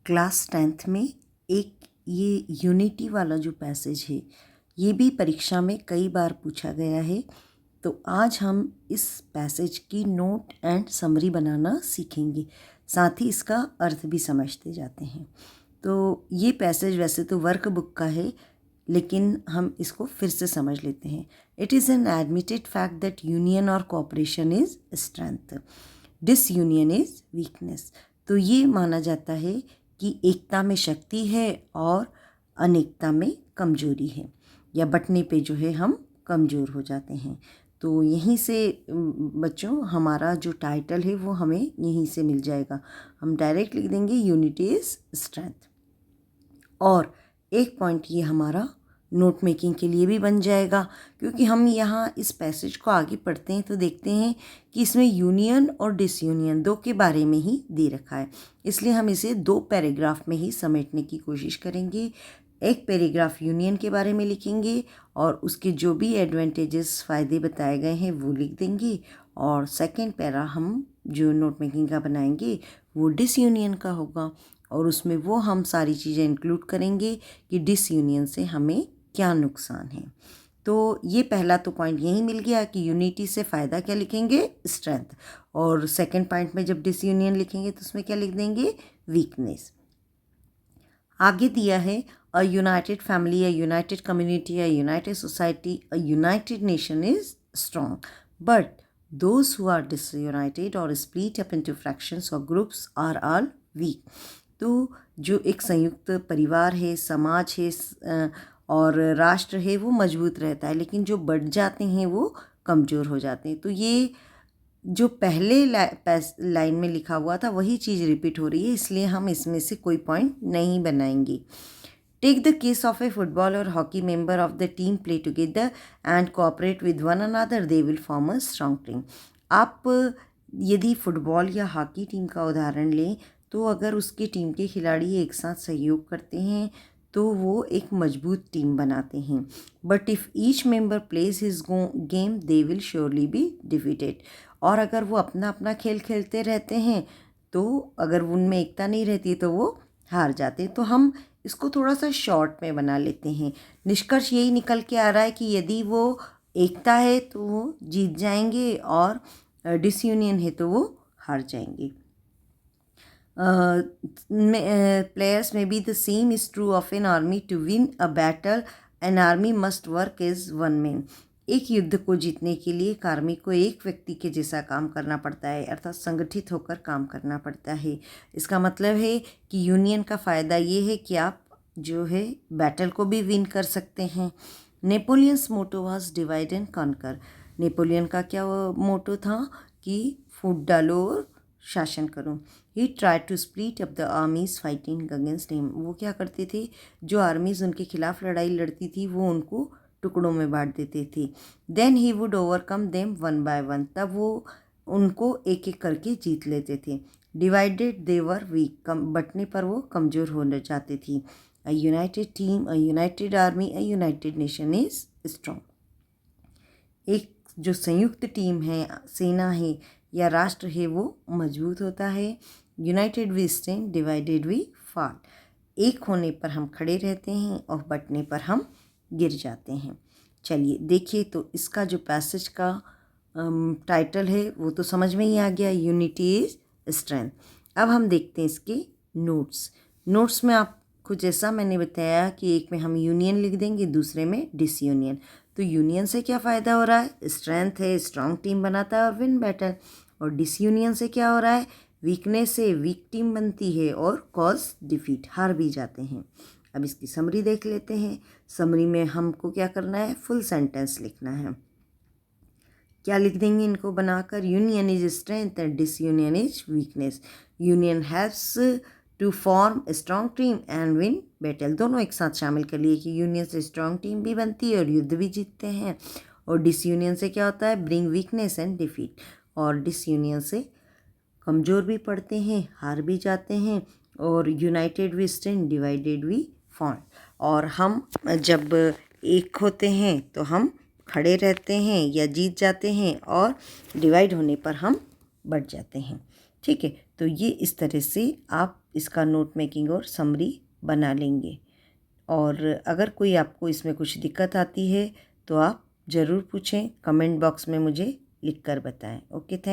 Class 10th में एक ये यूनिटी वाला जो पैसेज है ये भी परीक्षा में कई बार पूछा गया है। तो आज हम इस पैसेज की नोट एंड समरी बनाना सीखेंगे, साथ ही इसका अर्थ भी समझते जाते हैं। तो ये पैसेज वैसे तो वर्क बुक का है, लेकिन हम इसको फिर से समझ लेते हैं। It is an admitted fact that union और cooperation is strength, disunion is weakness. तो ये माना जाता है कि एकता में शक्ति है और अनेकता में कमजोरी है, या बंटने पे जो है हम कमज़ोर हो जाते हैं। तो यहीं से बच्चों हमारा जो टाइटल है वो हमें यहीं से मिल जाएगा। हम डायरेक्ट लिख देंगे यूनिटी इज़ स्ट्रेंथ। और एक पॉइंट ये हमारा नोट मेकिंग के लिए भी बन जाएगा, क्योंकि हम यहाँ इस पैसेज को आगे पढ़ते हैं तो देखते हैं कि इसमें यूनियन और डिसयूनियन दो के बारे में ही दे रखा है, इसलिए हम इसे 2 पैराग्राफ में ही समेटने की कोशिश करेंगे। एक पैराग्राफ यूनियन के बारे में लिखेंगे और उसके जो भी एडवांटेजेस फ़ायदे बताए गए हैं वो लिख देंगे, और सेकंड पैरा हम जो नोट मेकिंग का बनाएंगे वो डिसयूनियन का होगा, और उसमें वो हम सारी चीज़ें इंक्लूड करेंगे कि डिसयूनियन से हमें क्या नुकसान है। तो ये पहला तो पॉइंट यही मिल गया कि यूनिटी से फ़ायदा क्या लिखेंगे, स्ट्रेंथ, और सेकंड पॉइंट में जब डिसयूनियन लिखेंगे तो उसमें क्या लिख देंगे, वीकनेस। आगे दिया है a united family, a united community, a united society, a united nation is strong, but those who are disunited और स्प्लिट अप इनटू फ्रैक्शंस और ग्रुप्स आर ऑल वीक। तो जो एक संयुक्त परिवार है, समाज है और राष्ट्र है वो मजबूत रहता है, लेकिन जो बढ़ जाते हैं वो कमज़ोर हो जाते हैं। तो ये जो पहले लाइन में लिखा हुआ था वही चीज़ रिपीट हो रही है, इसलिए हम इसमें से कोई पॉइंट नहीं बनाएंगे। Take the case of a football और hockey member of the team play together and cooperate with one another, they will form a strong team. आप यदि फुटबॉल या हॉकी टीम का उदाहरण लें तो अगर उसकी टीम के खिलाड़ी एक साथ सहयोग करते हैं तो वो एक मजबूत टीम बनाते हैं। But if each member plays his game they will surely be defeated. और अगर वो अपना अपना खेल खेलते रहते हैं तो अगर उनमें एकता नहीं रहती तो वो हार जाते हैं। तो हम इसको थोड़ा सा शॉर्ट में बना लेते हैं। निष्कर्ष यही निकल के आ रहा है कि यदि वो एकता है तो वो जीत जाएंगे और डिसयूनियन है तो वो हार जाएंगे। Players may be the same is true of an army. To win a battle, an army must work as one man. एक युद्ध को जीतने के लिए एक आर्मी को एक व्यक्ति के जैसा काम करना पड़ता है, अर्थात संगठित होकर काम करना पड़ता है। इसका मतलब है कि यूनियन का फ़ायदा ये है कि आप जो है बैटल को भी विन कर सकते हैं। Napoleon's motto was divide and conquer. Napoleon का क्या मोटो था कि फूट डालो और शासन करो। He try to split up the armies fighting against him. वो क्या करते थे, जो आर्मीज उनके खिलाफ लड़ाई लड़ती थी वो उनको टुकड़ों में बांट देते थे। Then he would overcome them one by one. तब वो उनको एक एक करके जीत लेते थे। डिवाइडेड दे वर वीक। बंटने पर वो कमज़ोर हो जाते थे। A united team, a united army, a united nation is strong. एक जो संयुक्त टीम है, सेना है या राष्ट्र है वो मजबूत होता है। United we stand, divided we fall. एक होने पर हम खड़े रहते हैं और बंटने पर हम गिर जाते हैं। चलिए देखिए, तो इसका जो पैसेज का टाइटल है वो तो समझ में ही आ गया, यूनिटी इज स्ट्रेंथ। अब हम देखते हैं इसके नोट्स। नोट्स में आपको जैसा मैंने बताया कि एक में हम यूनियन लिख देंगे, दूसरे में डिसयूनियन। तो यूनियन से क्या फ़ायदा हो रहा है, स्ट्रेंथ है, स्ट्रॉन्ग टीम बनाता है और विन बैटल। और डिसयूनियन से क्या हो रहा है, वीकनेस से वीक टीम बनती है और कॉज डिफीट, हार भी जाते हैं। अब इसकी समरी देख लेते हैं। समरी में हमको क्या करना है, फुल सेंटेंस लिखना है। क्या लिख देंगे इनको बनाकर, union is strength and disunion is weakness. Union haves to form strong team and win battle. दोनों एक साथ शामिल कर लिए कि यूनियन से स्ट्रॉन्ग टीम भी बनती है और युद्ध भी जीतते हैं। और डिसयूनियन से क्या होता है, ब्रिंग वीकनेस एंड डिफीट। और डिसयूनियन से कमज़ोर भी पड़ते हैं, हार भी जाते हैं। और united we stand, divided we fall. और हम जब एक होते हैं तो हम खड़े रहते हैं या जीत जाते हैं, और डिवाइड होने पर हम बढ़ जाते हैं। ठीक है, तो ये इस तरह से आप इसका नोट मेकिंग और समरी बना लेंगे। और अगर कोई आपको इसमें कुछ दिक्कत आती है तो आप ज़रूर पूछें, कमेंट बॉक्स में मुझे लिख कर बताएं। Okay, thank